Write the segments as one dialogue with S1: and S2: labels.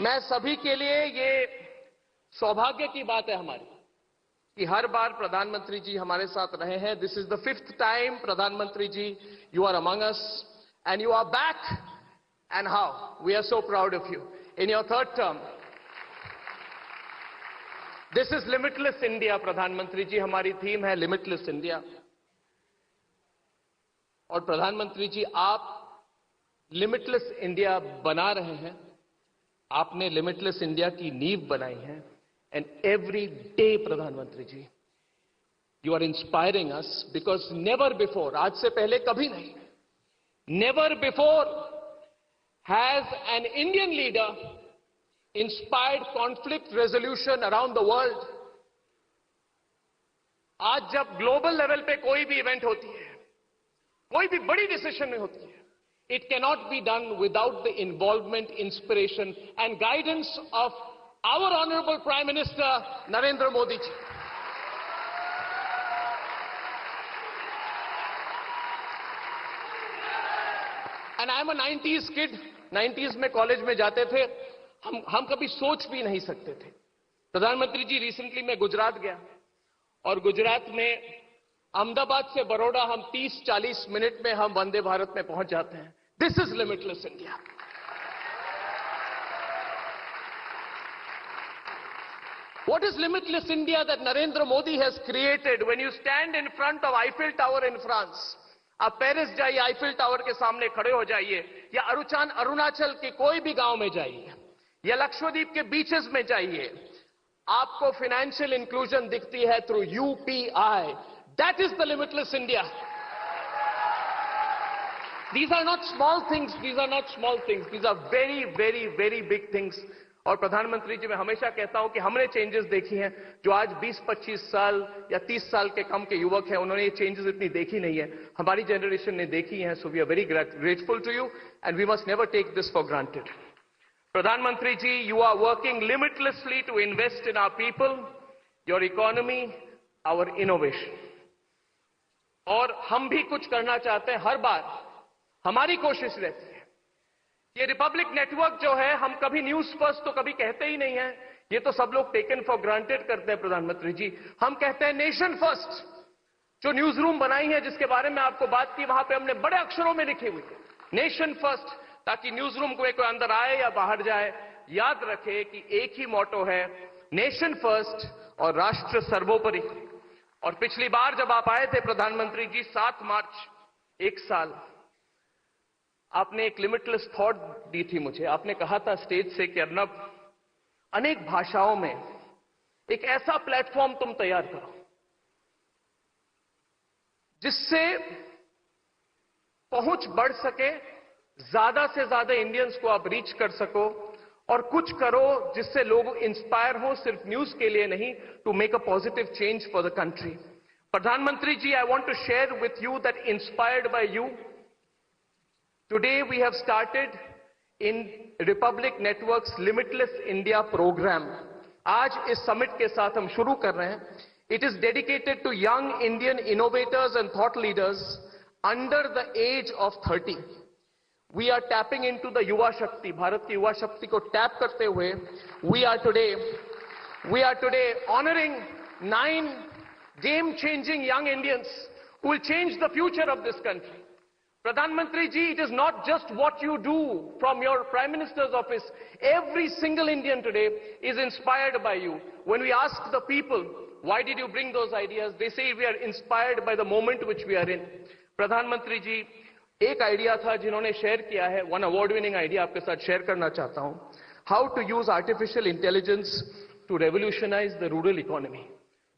S1: मैं सभी के लिए ये सौभाग्य की बात है हमारी कि हर बार प्रधानमंत्री जी हमारे साथ रहे हैं. This is the 5th time प्रधानमंत्री ji you are among us and you are back. And how we are so proud of you in your 3rd term. This is limitless India. प्रधानमंत्री जी, हमारी थीम है लिमिटलेस इंडिया. और प्रधानमंत्री जी, आप limitless India बना रहे हैं. आपने लिमिटलेस इंडिया की नींव बनाई है. एंड एवरी डे प्रधानमंत्री ji, you are inspiring us because never before, आज से पहले कभी नहीं, never before has an Indian leader inspired conflict resolution around the world. आज जब ग्लोबल लेवल पे कोई भी इवेंट होती है, कोई भी बड़ी डिसीजन में होती है, it cannot be done without the involvement, inspiration and guidance of our honorable Prime Minister Narendra Modi ji. And I am a 90s kid. 90s में कॉलेज में जाते थे, हम कभी सोच भी नहीं सकते थे. प्रधानमंत्री जी, रिसेंटली मैं गुजरात गया और गुजरात में अहमदाबाद से बड़ौदा हम 30-40 मिनट में हम वंदे भारत में पहुंच जाते हैं. This is limitless India. What is limitless India that Narendra Modi has created? When you stand in front of Eiffel Tower in France, आप पेरिस जाइए, आईफिल टावर के सामने खड़े हो जाइए, या अरुणाचल के कोई भी गांव में जाइए, या लक्षद्वीप के बीचेस में जाइए, आपको फाइनेंशियल इंक्लूजन दिखती है through UPI. That is the limitless India. These are not small things. These are not small things. These are very, very, very big things. और प्रधानमंत्री जी, मैं हमेशा कहता हूं कि हमने चेंजेस देखी हैं जो आज 20-25 साल या 30 साल के कम के युवक हैं, उन्होंने ये चेंजेस इतनी देखी नहीं है. हमारी जनरेशन ने देखी है. So we are very grateful to you and we must never take this for granted. प्रधानमंत्री ji, you are working limitlessly to invest in our people, your economy, our innovation. और हम भी कुछ करना चाहते हैं. हर बार हमारी कोशिश रहती है, ये रिपब्लिक नेटवर्क जो है, हम कभी न्यूज फर्स्ट तो कभी कहते ही नहीं है. ये तो सब लोग टेकन फॉर ग्रांटेड करते हैं. प्रधानमंत्री जी, हम कहते हैं नेशन फर्स्ट. जो न्यूज रूम बनाई है, जिसके बारे में आपको बात की, वहां पे हमने बड़े अक्षरों में लिखी हुई है नेशन फर्स्ट, ताकि न्यूज रूम को कोई अंदर आए या बाहर जाए, याद रखे कि एक ही मोटो है, नेशन फर्स्ट और राष्ट्र सर्वोपरि. और पिछली बार जब आप आए थे प्रधानमंत्री जी, 7 मार्च, 1 साल, आपने एक लिमिटलेस थॉट दी थी मुझे. आपने कहा था स्टेज से कि अर्नब, अनेक भाषाओं में एक ऐसा प्लेटफॉर्म तुम तैयार करो जिससे पहुंच बढ़ सके, ज्यादा से ज्यादा इंडियंस को आप रीच कर सको, और कुछ करो जिससे लोग इंस्पायर हो, सिर्फ न्यूज के लिए नहीं, to make a positive change for the country. प्रधानमंत्री ji, I want to share with you that inspired by you, today we have started in Republic Network's Limitless India program. आज इस समिट के साथ हम शुरू कर रहे हैं. It is dedicated to young Indian innovators and thought leaders under the age of 30. We are tapping into the युवा शक्ति, भारत की युवा शक्ति को टैप करते हुए we are today honoring 9 game-changing young Indians who will change the future of this country. Pradhanmantri ji, it is not just what you do from your Prime Minister's office. Every single Indian today is inspired by you. When we ask the people, why did you bring those ideas? They say we are inspired by the moment which we are in. Pradhanmantri ji, एक idea था जिन्होंने share किया है, one award winning idea आपके साथ share करना चाहता हूं. How to use artificial intelligence to revolutionise the rural economy.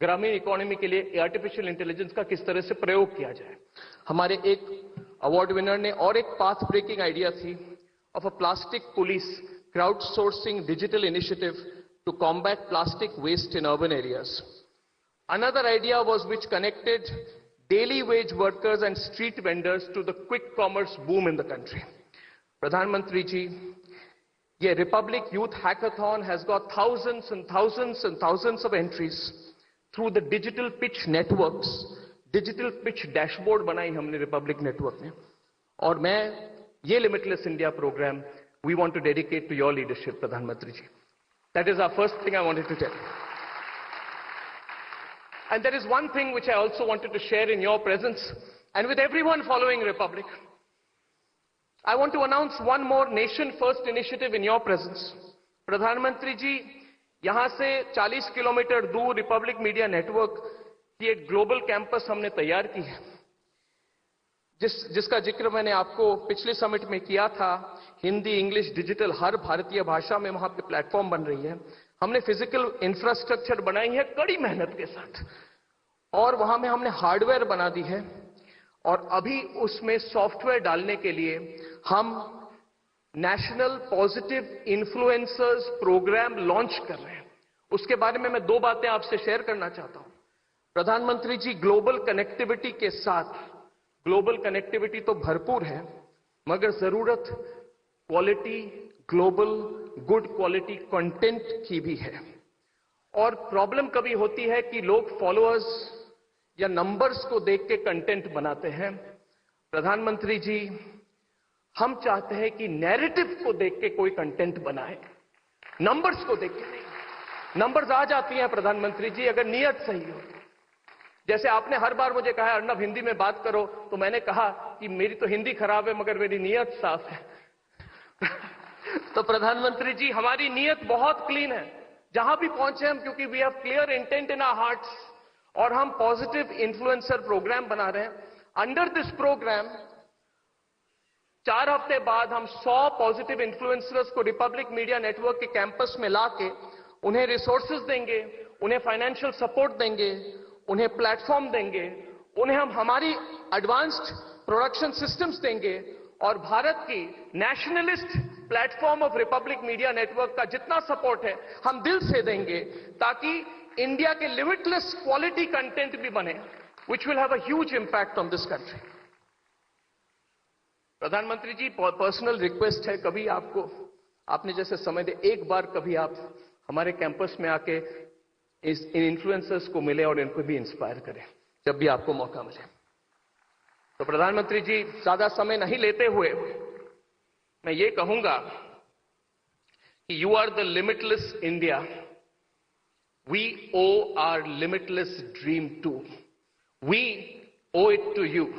S1: ग्रामीण इकोनॉमी के लिए आर्टिफिशियल इंटेलिजेंस का किस तरह से प्रयोग किया जाए. हमारे एक अवार्ड विनर ने और एक पाथ ब्रेकिंग आइडिया थी of a plastic police, crowd sourcing digital initiative to combat plastic waste in urban areas. Another idea was which connected daily wage workers and street vendors to the quick commerce boom in the country. Pradhanmantri ji, ये Republic Youth Hackathon has got thousands and thousands and thousands of entries through the digital pitch networks. Digital pitch dashboard बनाई हमने Republic Network में. और मैं ये limitless India programme we want to dedicate to your leadership, Pradhan Mantri ji. That is our first thing I wanted to tell you. And there is one thing which I also wanted to share in your presence and with everyone following Republic. I want to announce one more Nation First initiative in your presence. Pradhan Mantri ji, यहाँ से 40 kilometre दूर Republic media network की एक global campus हमने तैयार की है, जिसका जिक्र मैंने आपको पिछले समिट में किया था। हिंदी, इंग्लिश, डिजिटल हर भारतीय भाषा में वहां पे प्लेटफॉर्म बन रही है। हमने फिजिकल इंफ्रास्ट्रक्चर बनाई है कड़ी मेहनत के साथ, और वहां में हमने हार्डवेयर बना दी है, और अभी उसमें सॉफ्टवेयर डालने के लिए हम national positive influencers programme launch कर रहे हैं। उसके बारे में मैं दो बातें आपसे शेयर करना चाहता हूं। प्रधानमंत्री जी, ग्लोबल कनेक्टिविटी के साथ, ग्लोबल कनेक्टिविटी तो भरपूर है, मगर जरूरत quality, global good quality content की भी है। और प्रॉब्लम कभी होती है कि लोग फॉलोअर्स या नंबर्स को देख के कंटेंट बनाते हैं। प्रधानमंत्री जी, हम चाहते हैं कि नैरेटिव को देख के कोई कंटेंट बनाए, नंबर्स को देख के नहीं। नंबर्स आ जाती हैं प्रधानमंत्री जी अगर नीयत सही हो। जैसे आपने हर बार मुझे कहा अर्नब हिंदी में बात करो, तो मैंने कहा कि मेरी तो हिंदी खराब है मगर मेरी नीयत साफ है। तो प्रधानमंत्री जी, हमारी नीयत बहुत क्लीन है जहां भी पहुंचे हम, क्योंकि we have clear intent in our hearts, और हम पॉजिटिव इन्फ्लुएंसर प्रोग्राम बना रहे हैं। अंडर दिस प्रोग्राम 4 हफ्ते बाद हम 100 पॉजिटिव इन्फ्लुएंसर्स को रिपब्लिक मीडिया नेटवर्क के कैंपस में लाके उन्हें रिसोर्सेज देंगे, उन्हें फाइनेंशियल सपोर्ट देंगे, उन्हें प्लेटफॉर्म देंगे, उन्हें हम हमारी एडवांस्ड प्रोडक्शन सिस्टम्स देंगे, और भारत की nationalist platform of Republic media network का जितना सपोर्ट है हम दिल से देंगे, ताकि इंडिया के लिमिटलेस क्वालिटी कंटेंट भी बने, which will have a huge impact on this country. प्रधानमंत्री जी, पर्सनल रिक्वेस्ट है, कभी आपने जैसे समय दे, एक बार कभी आप हमारे कैंपस में आके इन इन्फ्लुएंसर्स को मिले और इनको भी इंस्पायर करें जब भी आपको मौका मिले। तो प्रधानमंत्री जी, ज्यादा समय नहीं लेते हुए मैं ये कहूंगा कि you are the limitless India, we owe our limitless dream to, we owe it to you.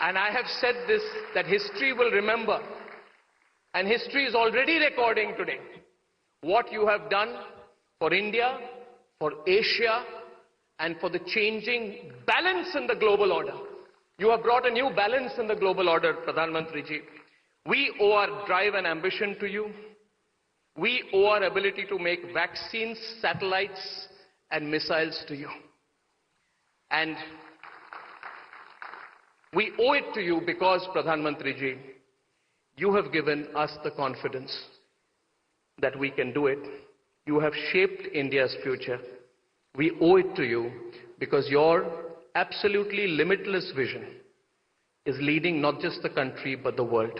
S1: And I have said this, that history will remember, and history is already recording today what you have done for India, for Asia, and for the changing balance in the global order. You have brought a new balance in the global order, Pradhan Mantri ji. We owe our drive and ambition to you. We owe our ability to make vaccines, satellites, and missiles to you. And we owe it to you because, Pradhan Mantri ji, you have given us the confidence that we can do it. You have shaped India's future. We owe it to you because your absolutely limitless vision is leading not just the country but the world.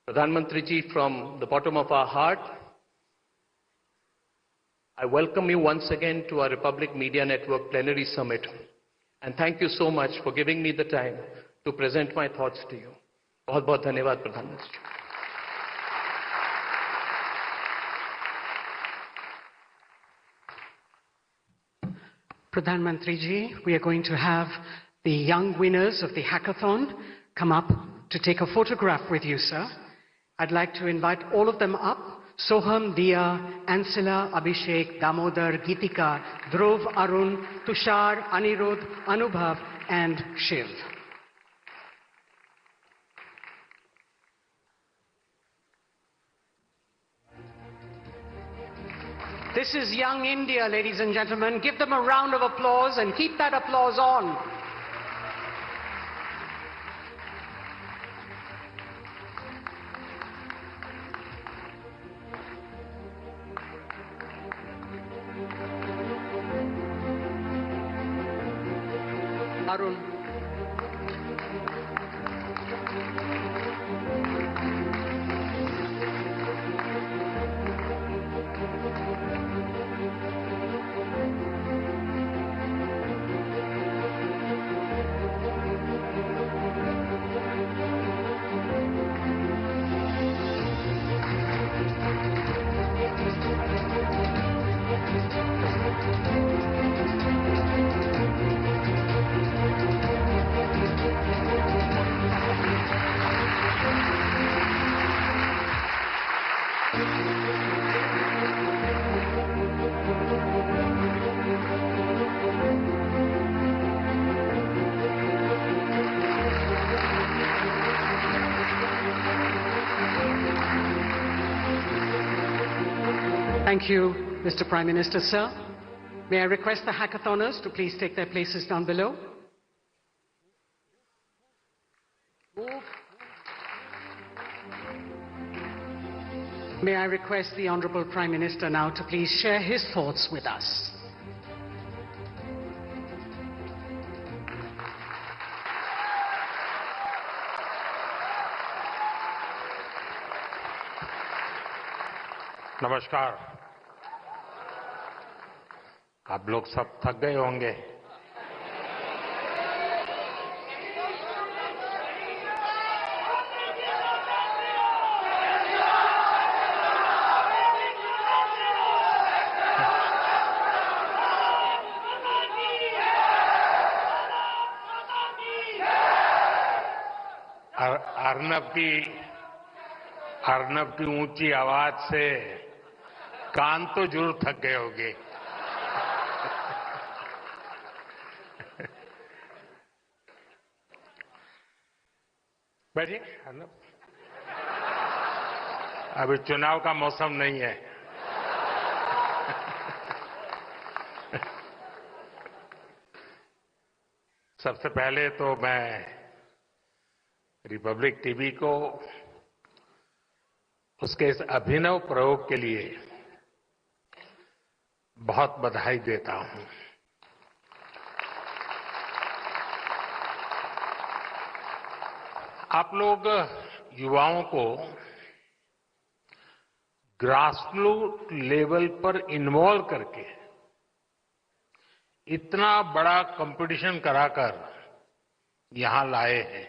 S1: Pradhan Mantri ji, from the bottom of our heart, I welcome you once again to our Republic Media Network Plenary Summit. And thank you so much for giving me the time to present my thoughts to you. बहुत बहुत धन्यवाद प्रधानमंत्री जी।
S2: Pradhan Mantri ji, we are going to have the young winners of the hackathon come up to take a photograph with you, sir. I'd like to invite all of them up. Soham, Dia, Ansela, Abhishek, Damodar, Geetika, Dhruv, Arun, Tushar, Anirudh, Anubhav, and Shiv. This is young India, ladies and gentlemen. Give them a round of applause and keep that applause on. Arun. Thank you, Mr. Prime Minister, sir. May I request the hackathoners to please take their places down below? May I request the Honourable Prime Minister now to please share his thoughts with us.
S3: नमस्कार। आप लोग सब थक गए होंगे। अर्नब की ऊंची आवाज से कान तो जरूर थक गए होंगे। बैठिए अर्नब, अभी चुनाव का मौसम नहीं है। सबसे पहले तो मैं रिपब्लिक टीवी को उसके इस अभिनव प्रयोग के लिए बहुत बधाई देता हूं। आप लोग युवाओं को ग्रासरूट लेवल पर इन्वॉल्व करके इतना बड़ा कंपटीशन कराकर यहां लाए हैं।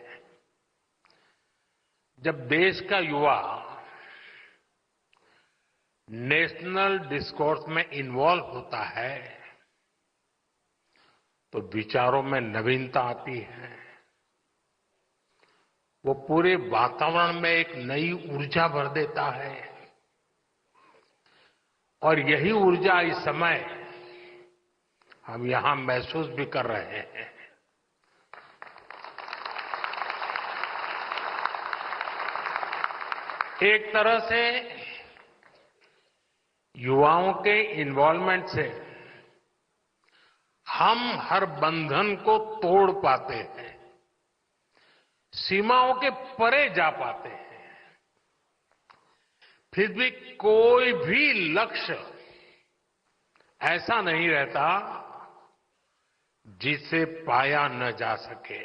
S3: जब देश का युवा नेशनल डिस्कोर्स में इन्वॉल्व होता है तो विचारों में नवीनता आती है। वो पूरे वातावरण में एक नई ऊर्जा भर देता है और यही ऊर्जा इस समय हम यहां महसूस भी कर रहे हैं। एक तरह से युवाओं के इन्वॉल्वमेंट से हम हर बंधन को तोड़ पाते हैं, सीमाओं के परे जा पाते हैं। फिर भी कोई भी लक्ष्य ऐसा नहीं रहता जिसे पाया न जा सके।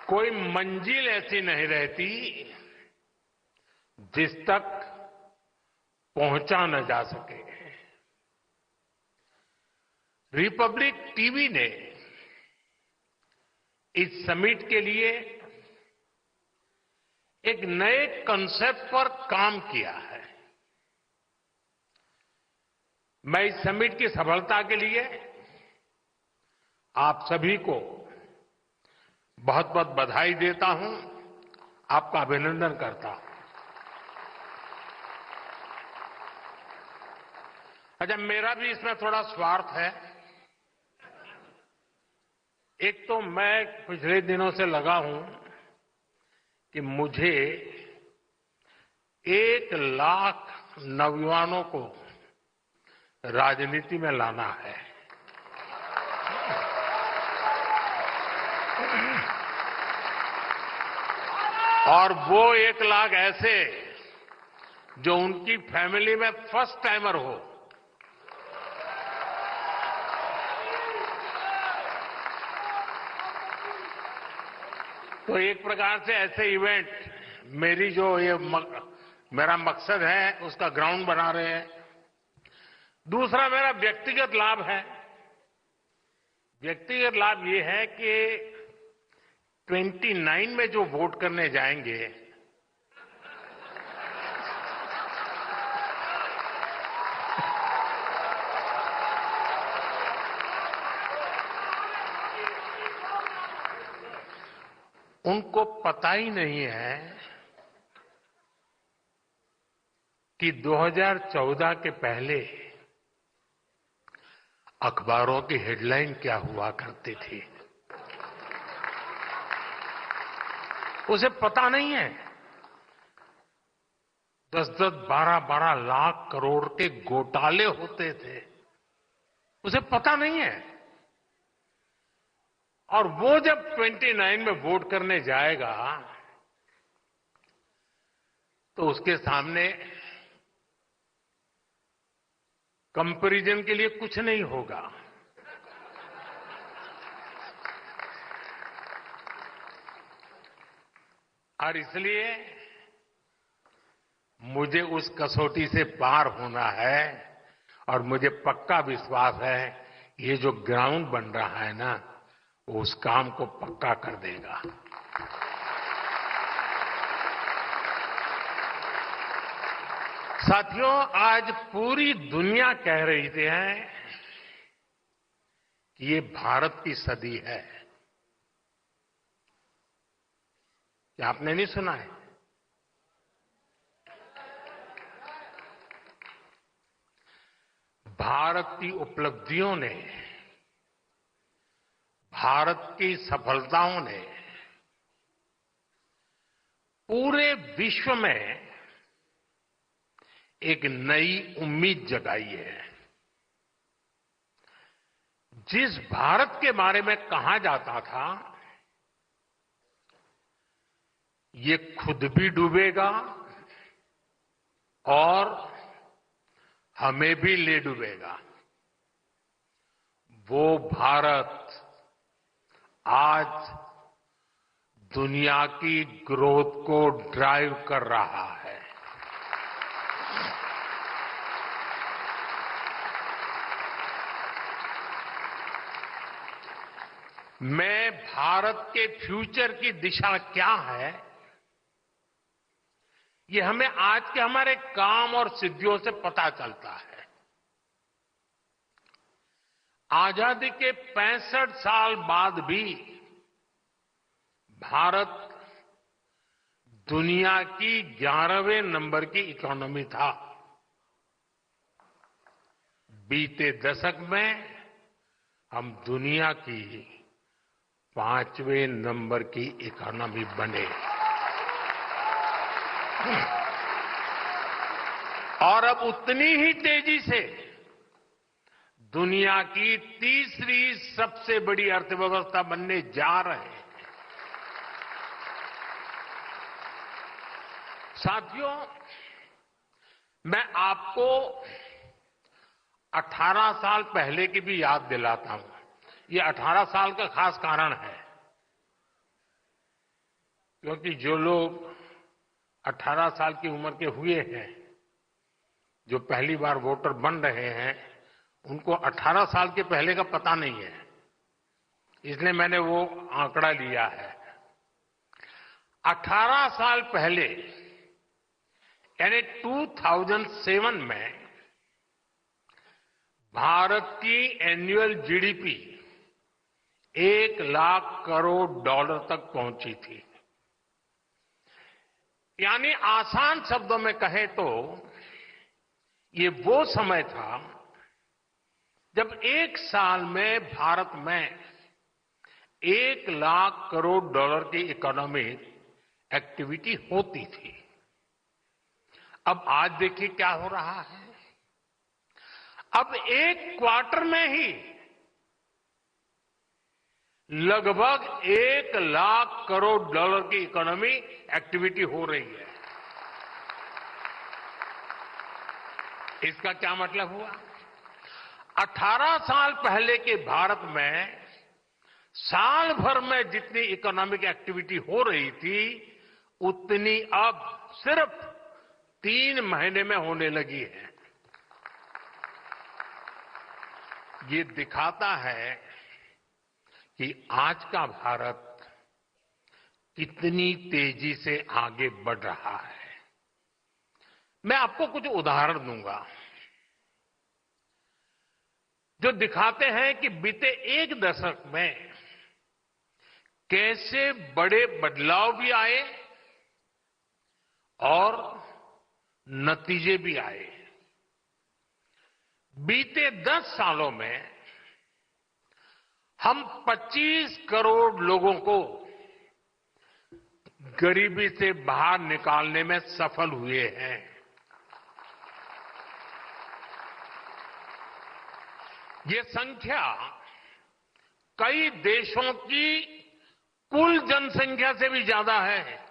S3: कोई मंजिल ऐसी नहीं रहती जिस तक पहुंचा न जा सके। रिपब्लिक टीवी ने इस समिट के लिए एक नए कंसेप्ट पर काम किया है। मैं इस समिट की सफलता के लिए आप सभी को बहुत बहुत बधाई देता हूं, आपका अभिनंदन करता हूं। अच्छा, मेरा भी इसमें थोड़ा स्वार्थ है। एक तो मैं पिछले दिनों से लगा हूं कि मुझे 1 लाख नौजवानों को राजनीति में लाना है। और वो 1 लाख ऐसे जो उनकी फैमिली में फर्स्ट टाइमर हो। तो एक प्रकार से ऐसे इवेंट मेरी जो मेरा मकसद है उसका ग्राउंड बना रहे हैं। दूसरा मेरा व्यक्तिगत लाभ है। व्यक्तिगत लाभ ये है कि 29 में जो वोट करने जाएंगे उनको पता ही नहीं है कि 2014 के पहले अखबारों की हेडलाइन क्या हुआ करती थी। उसे पता नहीं है। 10-10, 12-12 लाख करोड़ के घोटाले होते थे, उसे पता नहीं है। और वो जब 29 में वोट करने जाएगा तो उसके सामने कंपैरिजन के लिए कुछ नहीं होगा। और इसलिए मुझे उस कसौटी से पार होना है और मुझे पक्का विश्वास है ये जो ग्राउंड बन रहा है ना, वो उस काम को पक्का कर देगा। साथियों, आज पूरी दुनिया कह रही है कि ये भारत की सदी है। क्या आपने नहीं सुना है? भारत की उपलब्धियों ने, भारत की सफलताओं ने पूरे विश्व में एक नई उम्मीद जगाई है। जिस भारत के बारे में कहा जाता था ये खुद भी डूबेगा और हमें भी ले डूबेगा, वो भारत आज दुनिया की ग्रोथ को ड्राइव कर रहा है। मैं भारत के फ्यूचर की दिशा क्या है, ये हमें आज के हमारे काम और सिद्धियों से पता चलता है। आजादी के 65 साल बाद भी भारत दुनिया की 11वें नंबर की इकोनॉमी था। बीते दशक में हम दुनिया की 5वें नंबर की इकोनॉमी बने और अब उतनी ही तेजी से दुनिया की तीसरी सबसे बड़ी अर्थव्यवस्था बनने जा रहे हैं। साथियों, मैं आपको 18 साल पहले की भी याद दिलाता हूं। ये 18 साल का खास कारण है क्योंकि जो लोग 18 साल की उम्र के हुए हैं, जो पहली बार वोटर बन रहे हैं, उनको 18 साल के पहले का पता नहीं है, इसलिए मैंने वो आंकड़ा लिया है। 18 साल पहले यानी 2007 में भारत की annual GDP 1 lakh crore dollar तक पहुंची थी। यानी आसान शब्दों में कहें तो ये वो समय था जब एक साल में भारत में 1 लाख करोड़ डॉलर की इकोनॉमिक एक्टिविटी होती थी। अब आज देखिए क्या हो रहा है। अब एक क्वार्टर में ही लगभग 1 लाख करोड़ डॉलर की इकोनॉमी एक्टिविटी हो रही है। इसका क्या मतलब हुआ? 18 साल पहले के भारत में साल भर में जितनी इकोनॉमिक एक्टिविटी हो रही थी उतनी अब सिर्फ 3 महीने में होने लगी है। ये दिखाता है कि आज का भारत कितनी तेजी से आगे बढ़ रहा है। मैं आपको कुछ उदाहरण दूंगा जो दिखाते हैं कि बीते एक दशक में कैसे बड़े बदलाव भी आए और नतीजे भी आए। बीते 10 सालों में हम 25 करोड़ लोगों को गरीबी से बाहर निकालने में सफल हुए हैं। ये संख्या कई देशों की कुल जनसंख्या से भी ज्यादा है।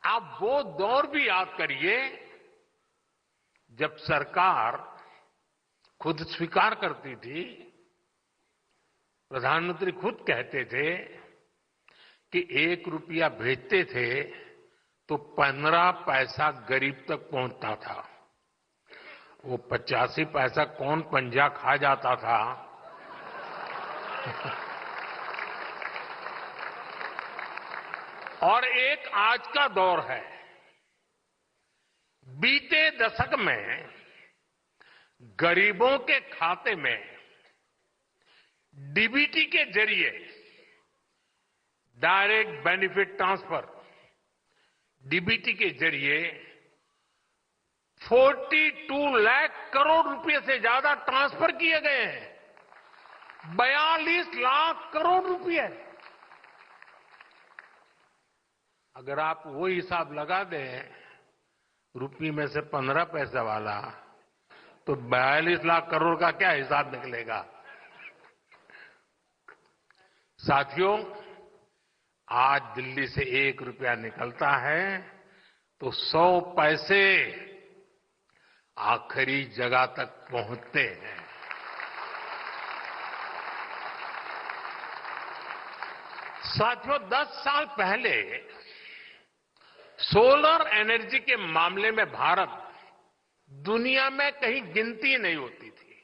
S3: आप वो दौर भी याद करिए जब सरकार खुद स्वीकार करती थी, प्रधानमंत्री खुद कहते थे कि 1 रुपया भेजते थे तो 15 पैसा गरीब तक पहुंचता था। वो 85 पैसा कौन पंजा खा जाता था। और एक आज का दौर है। बीते दशक में गरीबों के खाते में डीबीटी के जरिए डायरेक्ट बेनिफिट ट्रांसफर, डीबीटी के जरिए 42 लाख करोड़ रुपए से ज्यादा ट्रांसफर किए गए हैं। 42 लाख करोड़ रुपए। अगर आप वो हिसाब लगा दें रुपये में से 15 पैसा वाला, तो 42 लाख करोड़ का क्या हिसाब निकलेगा। साथियों, आज दिल्ली से 1 रुपया निकलता है तो 100 पैसे आखिरी जगह तक पहुंचते हैं। साथियों, 10 साल पहले सोलर एनर्जी के मामले में भारत दुनिया में कहीं गिनती नहीं होती थी,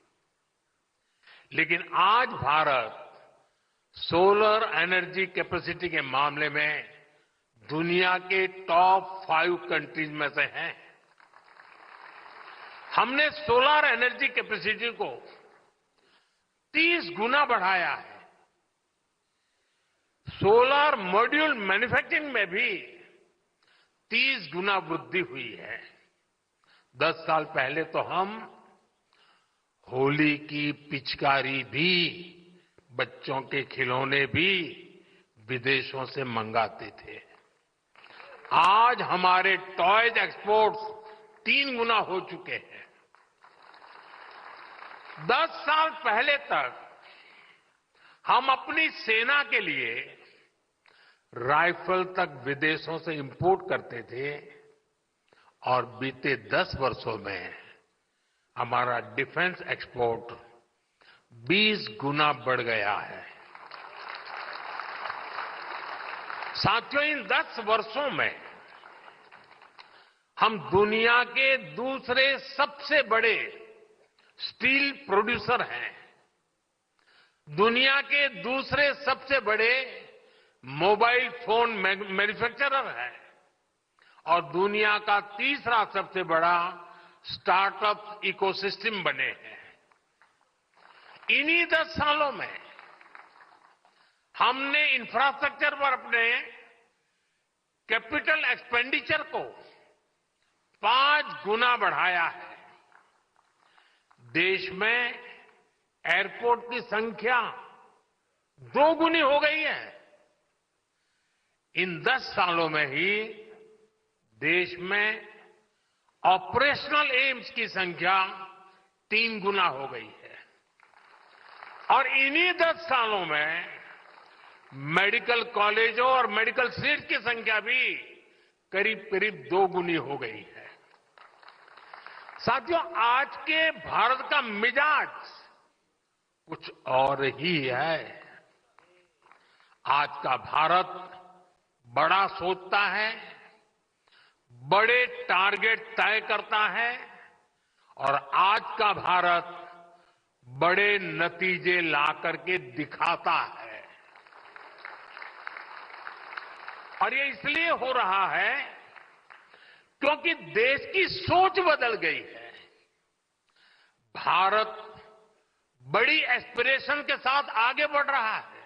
S3: लेकिन आज भारत सोलर एनर्जी कैपेसिटी के मामले में दुनिया के टॉप 5 कंट्रीज में से है। हमने सोलर एनर्जी कैपेसिटी को 30 गुना बढ़ाया है। सोलर मॉड्यूल मैन्युफैक्चरिंग में भी 30 गुना वृद्धि हुई है। 10 साल पहले तो हम होली की पिचकारी भी, बच्चों के खिलौने भी विदेशों से मंगाते थे। आज हमारे टॉयज एक्सपोर्ट्स 3 गुना हो चुके हैं। 10 साल पहले तक हम अपनी सेना के लिए राइफल तक विदेशों से इंपोर्ट करते थे और बीते 10 वर्षों में हमारा डिफेंस एक्सपोर्ट 20 गुना बढ़ गया है। साथियों, इन 10 वर्षों में हम दुनिया के दूसरे सबसे बड़े स्टील प्रोड्यूसर हैं, दुनिया के दूसरे सबसे बड़े मोबाइल फोन मैन्युफैक्चरर है और दुनिया का तीसरा सबसे बड़ा स्टार्टअप इकोसिस्टम बने हैं। इन्हीं 10 सालों में हमने इंफ्रास्ट्रक्चर पर अपने कैपिटल एक्सपेंडिचर को 5 गुना बढ़ाया है। देश में एयरपोर्ट की संख्या 2 गुनी हो गई है। इन 10 सालों में ही देश में ऑपरेशनल एम्स की संख्या 3 गुना हो गई है और इन्हीं 10 सालों में मेडिकल कॉलेजों और मेडिकल सीट की संख्या भी करीब करीब 2 गुनी हो गई है। साथियों, आज के भारत का मिजाज कुछ और ही है। आज का भारत बड़ा सोचता है, बड़े टारगेट तय करता है और आज का भारत बड़े नतीजे ला करके दिखाता है। और ये इसलिए हो रहा है क्योंकि देश की सोच बदल गई है। भारत बड़ी एस्पिरेशन के साथ आगे बढ़ रहा है।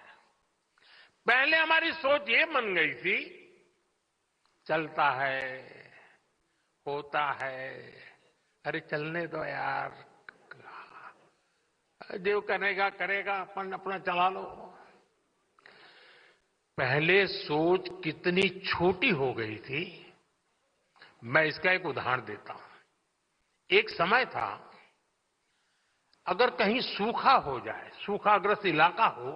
S3: पहले हमारी सोच ये बन गई थी, चलता है, होता है, अरे चलने दो यार, जो करेगा करेगा, अपन अपना चला लो। पहले सोच कितनी छोटी हो गई थी। मैं इसका एक उदाहरण देता हूं। एक समय था, अगर कहीं सूखा हो जाए, सूखाग्रस्त इलाका हो,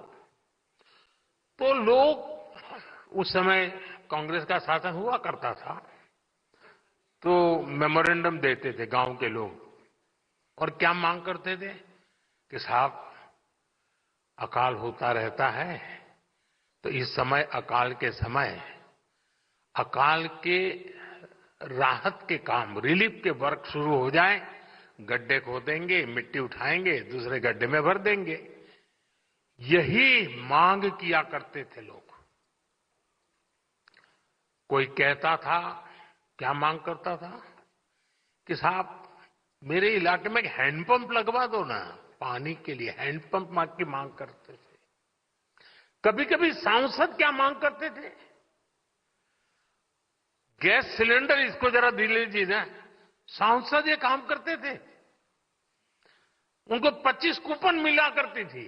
S3: तो लोग, उस समय कांग्रेस का शासन हुआ करता था, तो मेमोरेंडम देते थे गांव के लोग, और क्या मांग करते थे कि साहब अकाल होता रहता है, तो इस समय अकाल के समय अकाल के राहत के काम, रिलीफ के वर्क शुरू हो जाए, गड्ढे खोदेंगे, मिट्टी उठाएंगे, दूसरे गड्ढे में भर देंगे। यही मांग किया करते थे लोग। कोई कहता था, क्या मांग करता था कि साहब मेरे इलाके में एक हैंडपंप लगवा दो ना, पानी के लिए हैंडपंप की मांग करते थे। कभी कभी सांसद क्या मांग करते थे, गैस सिलेंडर इसको जरा दे लीजिए ना। सांसद ये काम करते थे, उनको 25 कूपन मिला करती थी,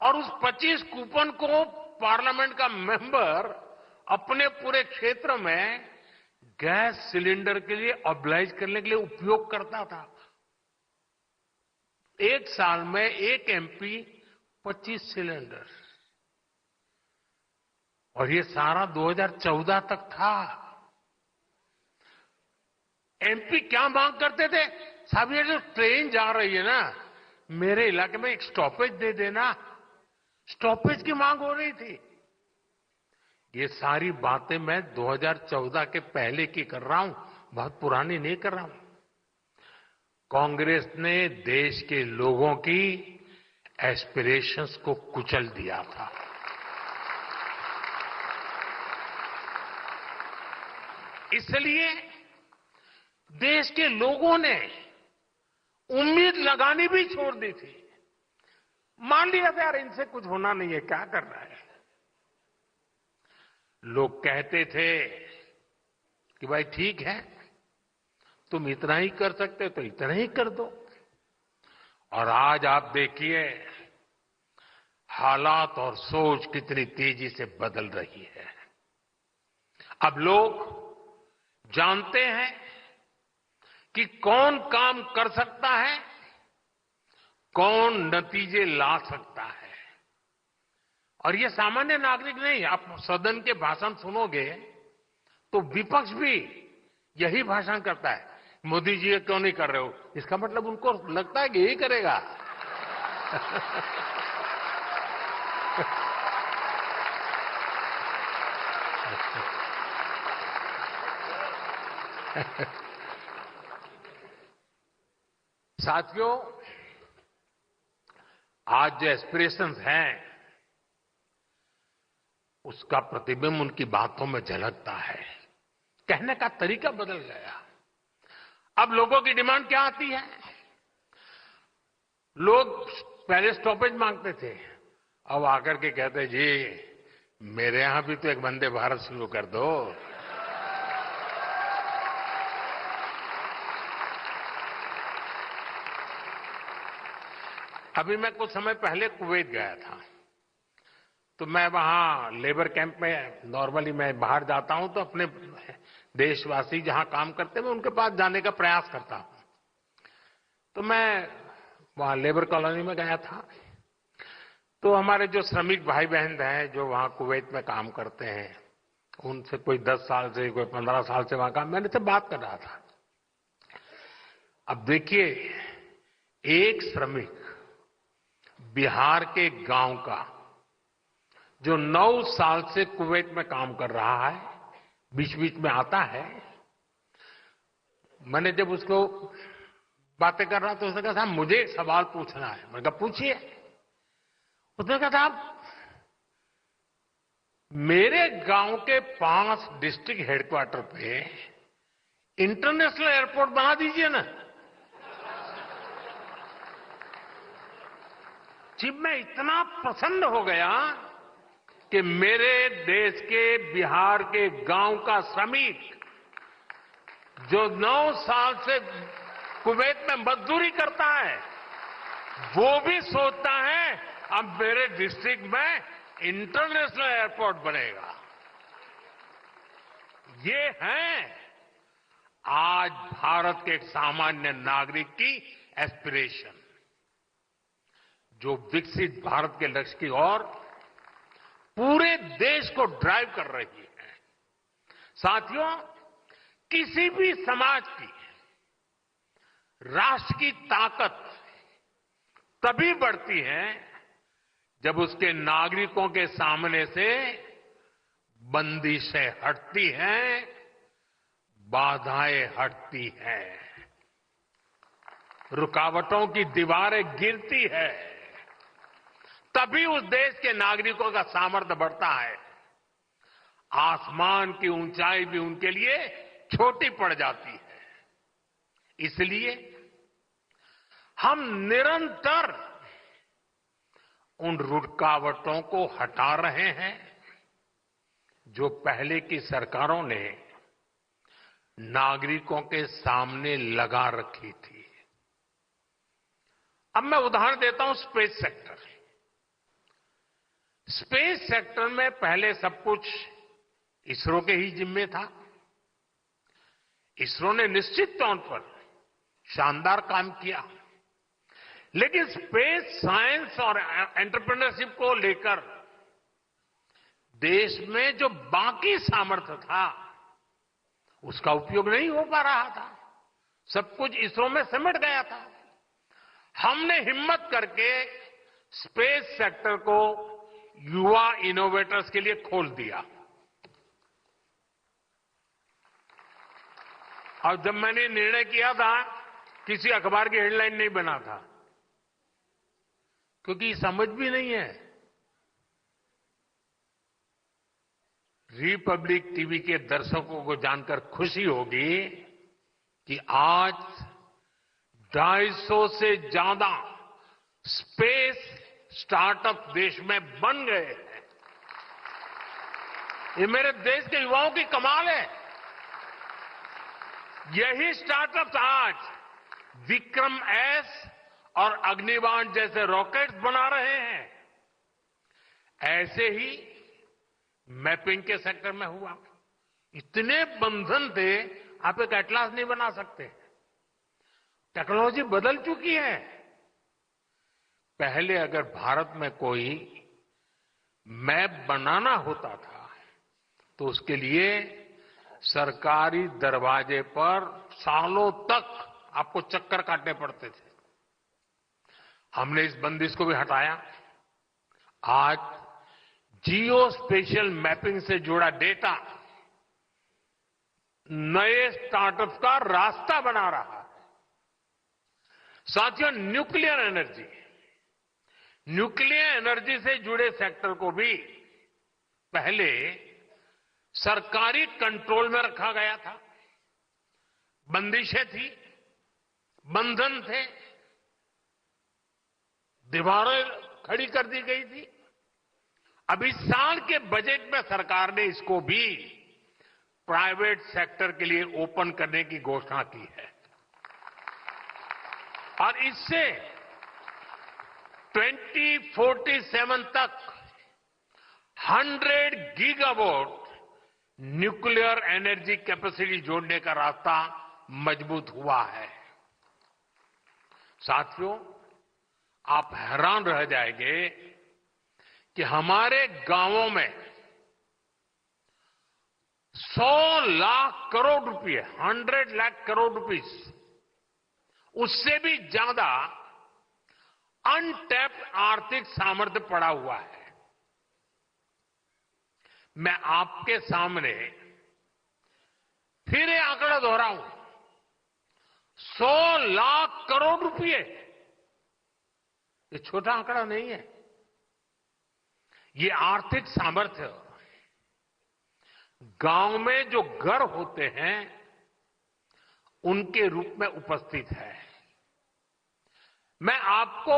S3: और उस 25 कूपन को पार्लियामेंट का मेंबर अपने पूरे क्षेत्र में गैस सिलेंडर के लिए ऑब्लाइज करने के लिए उपयोग करता था। एक साल में एक एमपी 25 सिलेंडर, और ये सारा 2014 तक था। एमपी क्या मांग करते थे, साहब ये जो ट्रेन जा रही है ना, मेरे इलाके में एक स्टॉपेज दे देना। स्टॉपेज की मांग हो रही थी। ये सारी बातें मैं 2014 के पहले की कर रहा हूं, बहुत पुरानी नहीं कर रहा हूं। कांग्रेस ने देश के लोगों की एस्पिरेशंस को कुचल दिया था। इसलिए देश के लोगों ने उम्मीद लगानी भी छोड़ दी थी। मान लिया था यार इनसे कुछ होना नहीं है, क्या कर रहा है। लोग कहते थे कि भाई ठीक है, तुम इतना ही कर सकते हो तो इतना ही कर दो। और आज आप देखिए हालात और सोच कितनी तेजी से बदल रही है। अब लोग जानते हैं कि कौन काम कर सकता है, कौन नतीजे ला सकता है। और ये सामान्य नागरिक नहीं, आप सदन के भाषण सुनोगे तो विपक्ष भी यही भाषण करता है, मोदी जी ये क्यों नहीं कर रहे हो। इसका मतलब उनको लगता है कि यही करेगा। साथियों, आज जो एस्पिरेशंस हैं, उसका प्रतिबिंब उनकी बातों में झलकता है। कहने का तरीका बदल गया। अब लोगों की डिमांड क्या आती है, लोग पहले स्टॉपेज मांगते थे, अब आकर के कहते जी मेरे यहां भी तो एक वंदे भारत शुरू कर दो। अभी मैं कुछ समय पहले कुवैत गया था, तो मैं वहां लेबर कैंप में, नॉर्मली मैं बाहर जाता हूं तो अपने देशवासी जहां काम करते हैं मैं उनके पास जाने का प्रयास करता हूं। तो मैं वहां लेबर कॉलोनी में गया था, तो हमारे जो श्रमिक भाई बहन हैं जो वहां कुवैत में काम करते हैं, उनसे कोई 10 साल से, कोई 15 साल से वहां काम, मैंने से बात कर रहा था। अब देखिए, एक श्रमिक बिहार के गांव का जो 9 साल से कुवैत में काम कर रहा है, बीच बीच में आता है। मैंने जब उसको बातें कर रहा तो उसने कहा साहब मुझे एक सवाल पूछना है। मैंने कहा पूछिए। उसने कहा साहब मेरे गांव के 5 डिस्ट्रिक्ट हेडक्वार्टर पे इंटरनेशनल एयरपोर्ट बना दीजिए ना। जी मैं इतना प्रसन्न हो गया कि मेरे देश के बिहार के गांव का श्रमिक जो 9 साल से कुवैत में मजदूरी करता है, वो भी सोचता है अब मेरे डिस्ट्रिक्ट में इंटरनेशनल एयरपोर्ट बनेगा। ये है आज भारत भारत के एक सामान्य नागरिक की एस्पिरेशन, जो विकसित भारत के लक्ष्य की ओर पूरे देश को ड्राइव कर रही है। साथियों, किसी भी समाज की, राष्ट्र की ताकत तभी बढ़ती है जब उसके नागरिकों के सामने से बंदिशें हटती हैं, बाधाएं हटती हैं, रुकावटों की दीवारें गिरती है, तभी उस देश के नागरिकों का सामर्थ्य बढ़ता है। आसमान की ऊंचाई भी उनके लिए छोटी पड़ जाती है। इसलिए हम निरंतर उन रुकावटों को हटा रहे हैं जो पहले की सरकारों ने नागरिकों के सामने लगा रखी थी। अब मैं उदाहरण देता हूं स्पेस सेक्टर। स्पेस सेक्टर में पहले सब कुछ इसरो के ही जिम्मे था। इसरो ने निश्चित तौर पर शानदार काम किया, लेकिन स्पेस साइंस और एंटरप्रेन्योरशिप को लेकर देश में जो बाकी सामर्थ्य था उसका उपयोग नहीं हो पा रहा था। सब कुछ इसरो में सिमट गया था। हमने हिम्मत करके स्पेस सेक्टर को युवा इनोवेटर्स के लिए खोल दिया। और जब मैंने निर्णय किया था, किसी अखबार की हेडलाइन नहीं बना था, क्योंकि समझ भी नहीं है। रिपब्लिक टीवी के दर्शकों को जानकर खुशी होगी कि आज 250 से ज्यादा स्पेस स्टार्टअप देश में बन गए हैं। ये मेरे देश के युवाओं की कमाल है। यही स्टार्टअप्स आज विक्रम एस और अग्निबाण जैसे रॉकेट्स बना रहे हैं। ऐसे ही मैपिंग के सेक्टर में हुआ। इतने बंधन थे, आप एक एटलास नहीं बना सकते। टेक्नोलॉजी बदल चुकी है। पहले अगर भारत में कोई मैप बनाना होता था तो उसके लिए सरकारी दरवाजे पर सालों तक आपको चक्कर काटने पड़ते थे। हमने इस बंदिश को भी हटाया। आज जियो स्पेशियल मैपिंग से जुड़ा डेटा नए स्टार्टअप्स का रास्ता बना रहा है। साथियों, न्यूक्लियर एनर्जी से जुड़े सेक्टर को भी पहले सरकारी कंट्रोल में रखा गया था। बंदिशें थी, बंधन थे, दीवारें खड़ी कर दी गई थी। अब इस साल के बजट में सरकार ने इसको भी प्राइवेट सेक्टर के लिए ओपन करने की घोषणा की है। और इससे 2047 तक 100 गीगावाट न्यूक्लियर एनर्जी कैपेसिटी जोड़ने का रास्ता मजबूत हुआ है। साथियों, आप हैरान रह जाएंगे कि हमारे गांवों में 100 लाख करोड़ रुपए, 100 लाख करोड़ रुपीस, उससे भी ज्यादा अनटैप्ड आर्थिक सामर्थ्य पड़ा हुआ है। मैं आपके सामने फिर ये आंकड़ा दोहराऊं, 100 लाख करोड़ रुपए, ये छोटा आंकड़ा नहीं है। ये आर्थिक सामर्थ्य गांव में जो घर होते हैं उनके रूप में उपस्थित है। मैं आपको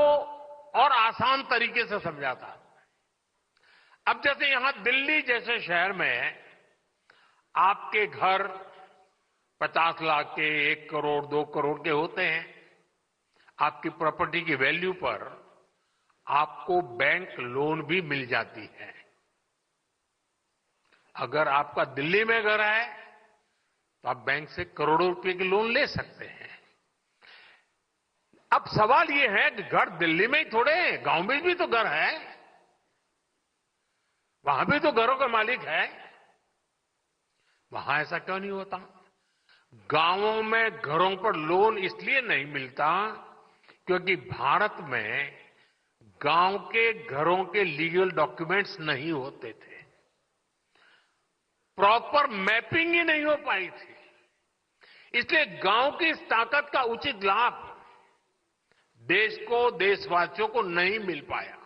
S3: और आसान तरीके से समझाता हूं। अब जैसे यहां दिल्ली जैसे शहर में आपके घर 50 लाख के, 1 करोड़, 2 करोड़ के होते हैं। आपकी प्रॉपर्टी की वैल्यू पर आपको बैंक लोन भी मिल जाती है। अगर आपका दिल्ली में घर है तो आप बैंक से करोड़ों रुपए के लोन ले सकते हैं। अब सवाल ये है कि घर दिल्ली में ही थोड़े, गांव में भी तो घर है, वहां भी तो घरों का मालिक है। वहां ऐसा क्यों नहीं होता? गांवों में घरों पर लोन इसलिए नहीं मिलता क्योंकि भारत में गांव के घरों के लीगल डॉक्यूमेंट्स नहीं होते थे, प्रॉपर मैपिंग ही नहीं हो पाई थी। इसलिए गांव की इस ताकत का उचित लाभ देश को, देशवासियों को नहीं मिल पाया।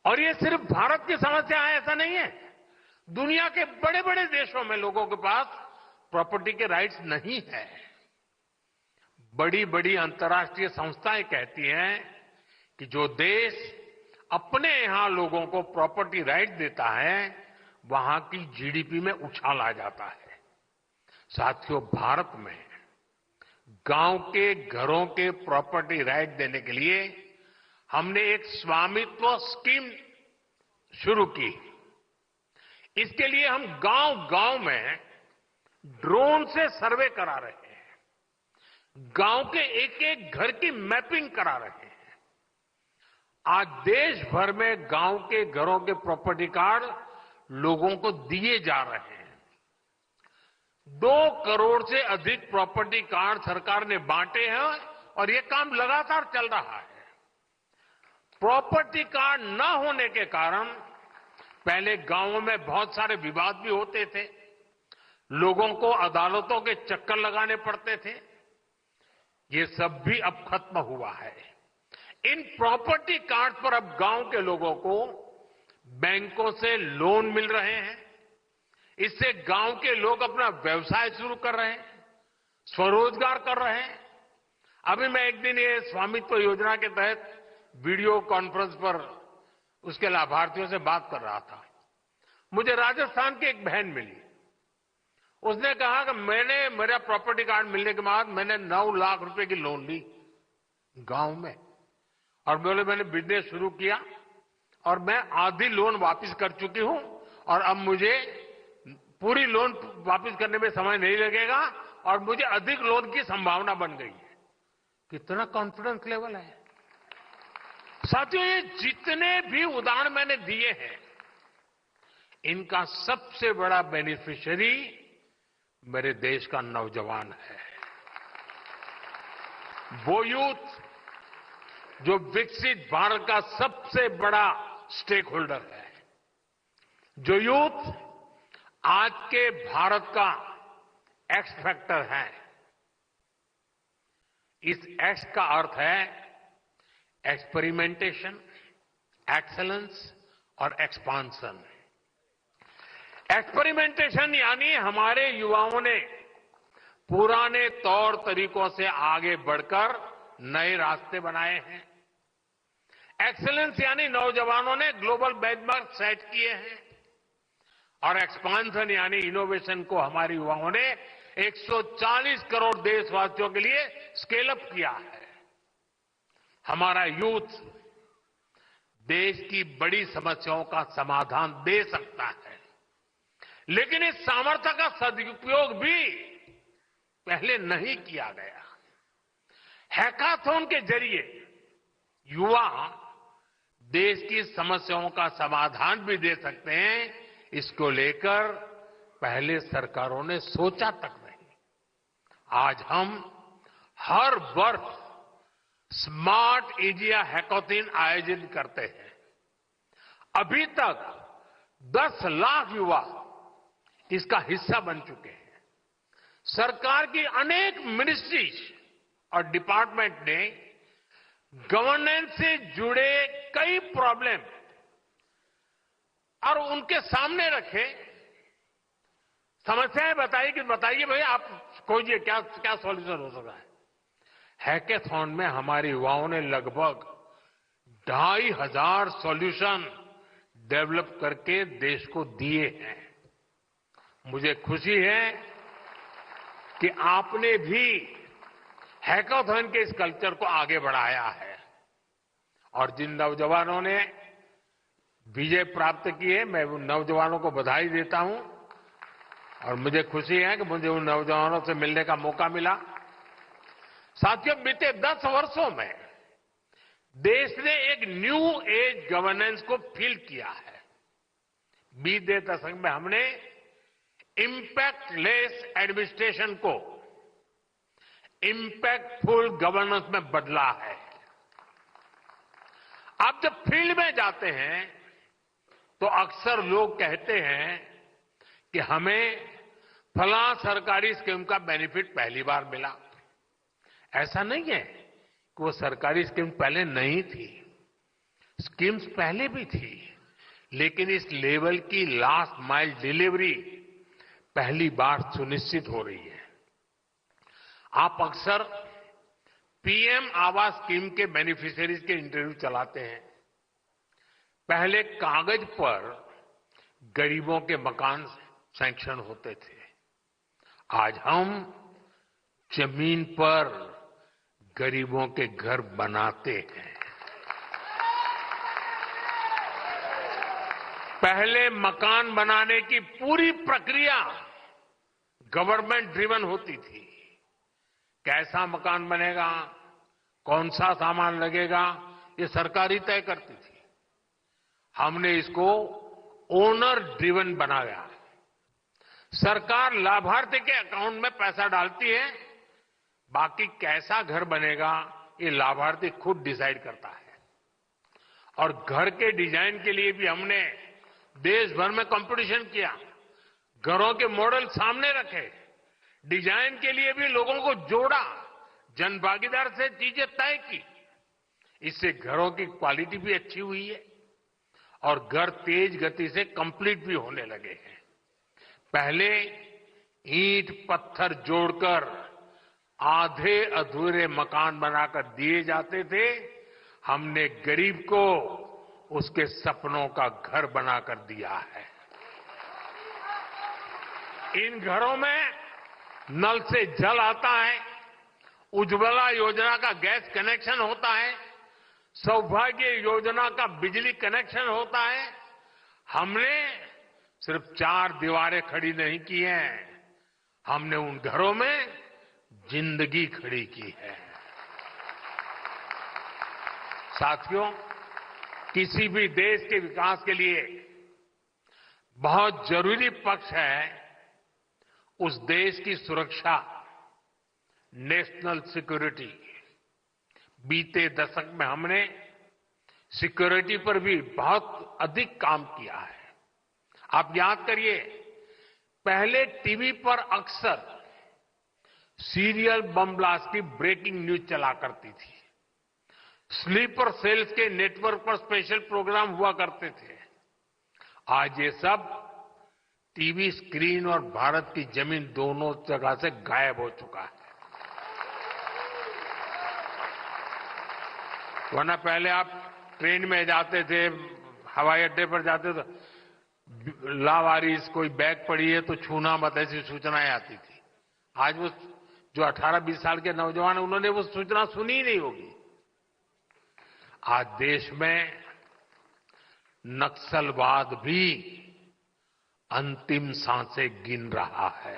S3: और ये सिर्फ भारत की समस्या है ऐसा नहीं है। दुनिया के बड़े बड़े देशों में लोगों के पास प्रॉपर्टी के राइट्स नहीं है। बड़ी बड़ी अंतर्राष्ट्रीय संस्थाएं कहती हैं कि जो देश अपने यहां लोगों को प्रॉपर्टी राइट देता है वहां की जीडीपी में उछाल आ जाता है। साथियों, भारत में गांव के घरों के प्रॉपर्टी राइट देने के लिए हमने एक स्वामित्व स्कीम शुरू की। इसके लिए हम गांव-गांव में ड्रोन से सर्वे करा रहे हैं, गांव के एक एक घर की मैपिंग करा रहे हैं। आज देश भर में गांव के घरों के प्रॉपर्टी कार्ड लोगों को दिए जा रहे हैं। 2 करोड़ से अधिक प्रॉपर्टी कार्ड सरकार ने बांटे हैं और ये काम लगातार चल रहा है। प्रॉपर्टी कार्ड न होने के कारण पहले गांवों में बहुत सारे विवाद भी होते थे, लोगों को अदालतों के चक्कर लगाने पड़ते थे। ये सब भी अब खत्म हुआ है। इन प्रॉपर्टी कार्ड पर अब गांव के लोगों को बैंकों से लोन मिल रहे हैं। इससे गांव के लोग अपना व्यवसाय शुरू कर रहे हैं, स्वरोजगार कर रहे हैं। अभी मैं एक दिन ये स्वामित्व योजना के तहत वीडियो कॉन्फ्रेंस पर उसके लाभार्थियों से बात कर रहा था। मुझे राजस्थान की एक बहन मिली। उसने कहा कि मेरा प्रॉपर्टी कार्ड मिलने के बाद मैंने 9 लाख रुपए की लोन ली गांव में, और मैंने बिजनेस शुरू किया और मैं आधी लोन वापस कर चुकी हूं और अब मुझे पूरी लोन वापस करने में समय नहीं लगेगा और मुझे अधिक लोन की संभावना बन गई है। कितना कॉन्फिडेंस लेवल है साथियों। ये जितने भी उदाहरण मैंने दिए हैं, इनका सबसे बड़ा बेनिफिशियरी मेरे देश का नौजवान है। वो यूथ जो विकसित भारत का सबसे बड़ा स्टेक होल्डर है, जो यूथ आज के भारत का एक्स फैक्टर है। इस एक्स का अर्थ है एक्सपेरिमेंटेशन, एक्सेलेंस और एक्सपांशन। एक्सपेरिमेंटेशन यानी हमारे युवाओं ने पुराने तौर तरीकों से आगे बढ़कर नए रास्ते बनाए हैं। एक्सेलेंस यानी नौजवानों ने ग्लोबल बेंचमार्क सेट किए हैं। और एक्सपांशन यानी इनोवेशन को हमारे युवाओं ने 140 करोड़ देशवासियों के लिए स्केल अप किया है। हमारा यूथ देश की बड़ी समस्याओं का समाधान दे सकता है, लेकिन इस सामर्थ्य का सदुपयोग भी पहले नहीं किया गया। हैकाथॉन के जरिए युवा देश की समस्याओं का समाधान भी दे सकते हैं। इसको लेकर पहले सरकारों ने सोचा तक नहीं। आज हम हर वर्ष स्मार्ट इंडिया हैकाथॉन आयोजित करते हैं। अभी तक 10 लाख युवा इसका हिस्सा बन चुके हैं। सरकार की अनेक मिनिस्ट्रीज और डिपार्टमेंट ने गवर्नेंस से जुड़े कई प्रॉब्लम और उनके सामने रखे, समस्याएं बताइए भाई आप खोजिए क्या सॉल्यूशन हो सकता है। हैकाथॉन में हमारे युवाओं ने लगभग 2500 सॉल्यूशन डेवलप करके देश को दिए हैं। मुझे खुशी है कि आपने भी हैकाथॉन के इस कल्चर को आगे बढ़ाया है और जिन नौजवानों ने विजय प्राप्त की है, मैं उन नौजवानों को बधाई देता हूं और मुझे खुशी है कि मुझे उन नौजवानों से मिलने का मौका मिला। साथियों, बीते 10 वर्षों में देश ने एक न्यू एज गवर्नेंस को फील किया है। बीते दशक में हमने इम्पैक्ट लेस एडमिनिस्ट्रेशन को इम्पैक्टफुल गवर्नेंस में बदला है। आप जब फील्ड में जाते हैं तो अक्सर लोग कहते हैं कि हमें फलां सरकारी स्कीम का बेनिफिट पहली बार मिला। ऐसा नहीं है कि वो सरकारी स्कीम पहले नहीं थी, स्कीम्स पहले भी थी, लेकिन इस लेवल की लास्ट माइल डिलीवरी पहली बार सुनिश्चित हो रही है। आप अक्सर पीएम आवास स्कीम के बेनिफिशियरीज के इंटरव्यू चलाते हैं। पहले कागज पर गरीबों के मकान सैंक्शन होते थे, आज हम जमीन पर गरीबों के घर बनाते हैं। पहले मकान बनाने की पूरी प्रक्रिया गवर्नमेंट ड्रिवन होती थी। कैसा मकान बनेगा, कौन सा सामान लगेगा, ये सरकार ही तय करती थी। हमने इसको ओनर ड्रिवन बनाया। सरकार लाभार्थी के अकाउंट में पैसा डालती है, बाकी कैसा घर बनेगा ये लाभार्थी खुद डिसाइड करता है। और घर के डिजाइन के लिए भी हमने देश भर में कंपटीशन किया, घरों के मॉडल सामने रखे, डिजाइन के लिए भी लोगों को जोड़ा, जनभागीदार से चीजें तय की। इससे घरों की क्वालिटी भी अच्छी हुई है और घर तेज गति से कंप्लीट भी होने लगे हैं। पहले ईंट पत्थर जोड़कर आधे अधूरे मकान बनाकर दिए जाते थे, हमने गरीब को उसके सपनों का घर बनाकर दिया है। इन घरों में नल से जल आता है, उज्ज्वला योजना का गैस कनेक्शन होता है, सौभाग्य योजना का बिजली कनेक्शन होता है। हमने सिर्फ 4 दीवारें खड़ी नहीं की हैं, हमने उन घरों में जिंदगी खड़ी की है। साथियों, किसी भी देश के विकास के लिए बहुत जरूरी पक्ष है उस देश की सुरक्षा, नेशनल सिक्योरिटी। बीते दशक में हमने सिक्योरिटी पर भी बहुत अधिक काम किया है। आप याद करिए, पहले टीवी पर अक्सर सीरियल बम ब्लास्ट की ब्रेकिंग न्यूज चला करती थी, स्लीपर सेल्स के नेटवर्क पर स्पेशल प्रोग्राम हुआ करते थे। आज ये सब टीवी स्क्रीन और भारत की जमीन दोनों जगह से गायब हो चुका है। वरना पहले आप ट्रेन में जाते थे, हवाई अड्डे पर जाते थे, लावारिस कोई बैग पड़ी है तो छूना मत, ऐसी सूचनाएं आती थी। आज वो जो 18-20 साल के नौजवान हैं, उन्होंने वो सूचना सुनी ही नहीं होगी। आज देश में नक्सलवाद भी अंतिम सांसें गिन रहा है।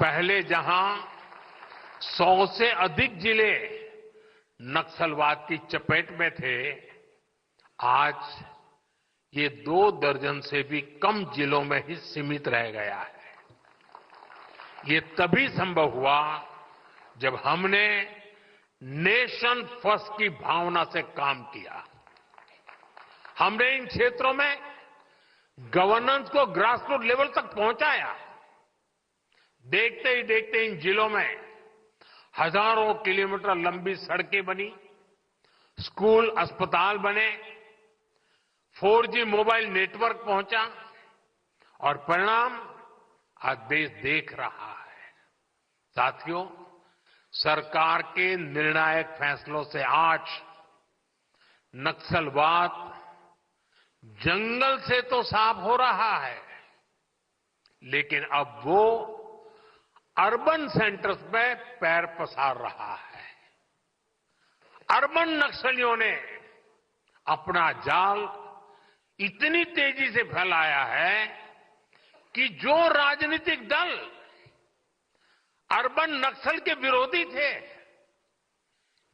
S3: पहले जहां 100 से अधिक जिले नक्सलवाद की चपेट में थे, आज ये 2 दर्जन से भी कम जिलों में ही सीमित रह गया है। ये तभी संभव हुआ जब हमने नेशन फर्स्ट की भावना से काम किया। हमने इन क्षेत्रों में गवर्नेंस को ग्रासरूट लेवल तक पहुंचाया। देखते ही देखते इन जिलों में हजारों किलोमीटर लंबी सड़कें बनी, स्कूल अस्पताल बने, 4G मोबाइल नेटवर्क पहुंचा और परिणाम आज देश देख रहा है। साथियों, सरकार के निर्णायक फैसलों से आज नक्सलवाद जंगल से तो साफ हो रहा है, लेकिन अब वो अर्बन सेंटर्स में पैर पसार रहा है। अर्बन नक्सलियों ने अपना जाल इतनी तेजी से फैलाया है कि जो राजनीतिक दल अर्बन नक्सल के विरोधी थे,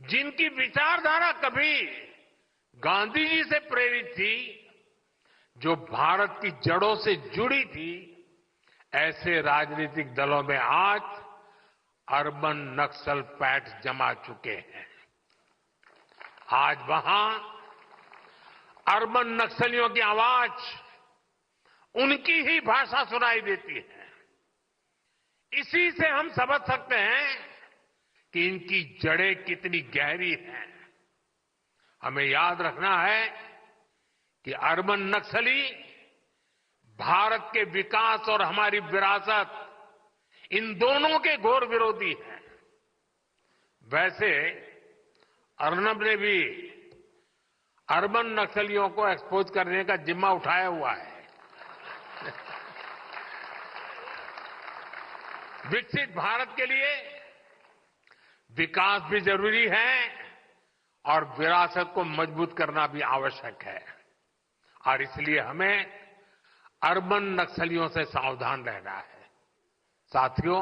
S3: जिनकी विचारधारा कभी गांधी जी से प्रेरित थी, जो भारत की जड़ों से जुड़ी थी, ऐसे राजनीतिक दलों में आज अर्बन नक्सल पैठ जमा चुके हैं। आज वहां अर्बन नक्सलियों की आवाज, उनकी ही भाषा सुनाई देती है। इसी से हम समझ सकते हैं कि इनकी जड़ें कितनी गहरी हैं। हमें याद रखना है कि अर्बन नक्सली भारत के विकास और हमारी विरासत, इन दोनों के घोर विरोधी हैं। वैसे अर्नब ने भी अर्बन नक्सलियों को एक्सपोज करने का जिम्मा उठाया हुआ है। विकसित भारत के लिए विकास भी जरूरी है और विरासत को मजबूत करना भी आवश्यक है, और इसलिए हमें अर्बन नक्सलियों से सावधान रहना है। साथियों,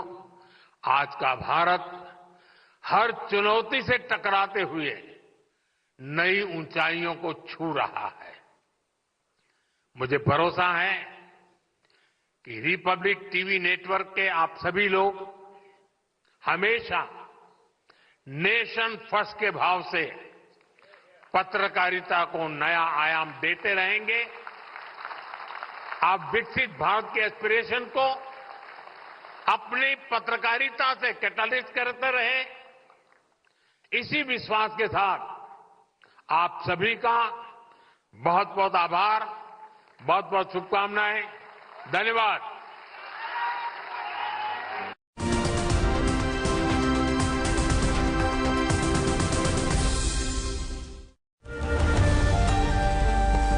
S3: आज का भारत हर चुनौती से टकराते हुए नई ऊंचाइयों को छू रहा है। मुझे भरोसा है कि रिपब्लिक टीवी नेटवर्क के आप सभी लोग हमेशा नेशन फर्स्ट के भाव से पत्रकारिता को नया आयाम देते रहेंगे। आप विकसित भारत के एस्पिरेशन को अपनी पत्रकारिता से कैटलिस्ट करते रहे। इसी विश्वास के साथ आप सभी का बहुत बहुत आभार, बहुत बहुत शुभकामनाएं। धन्यवाद।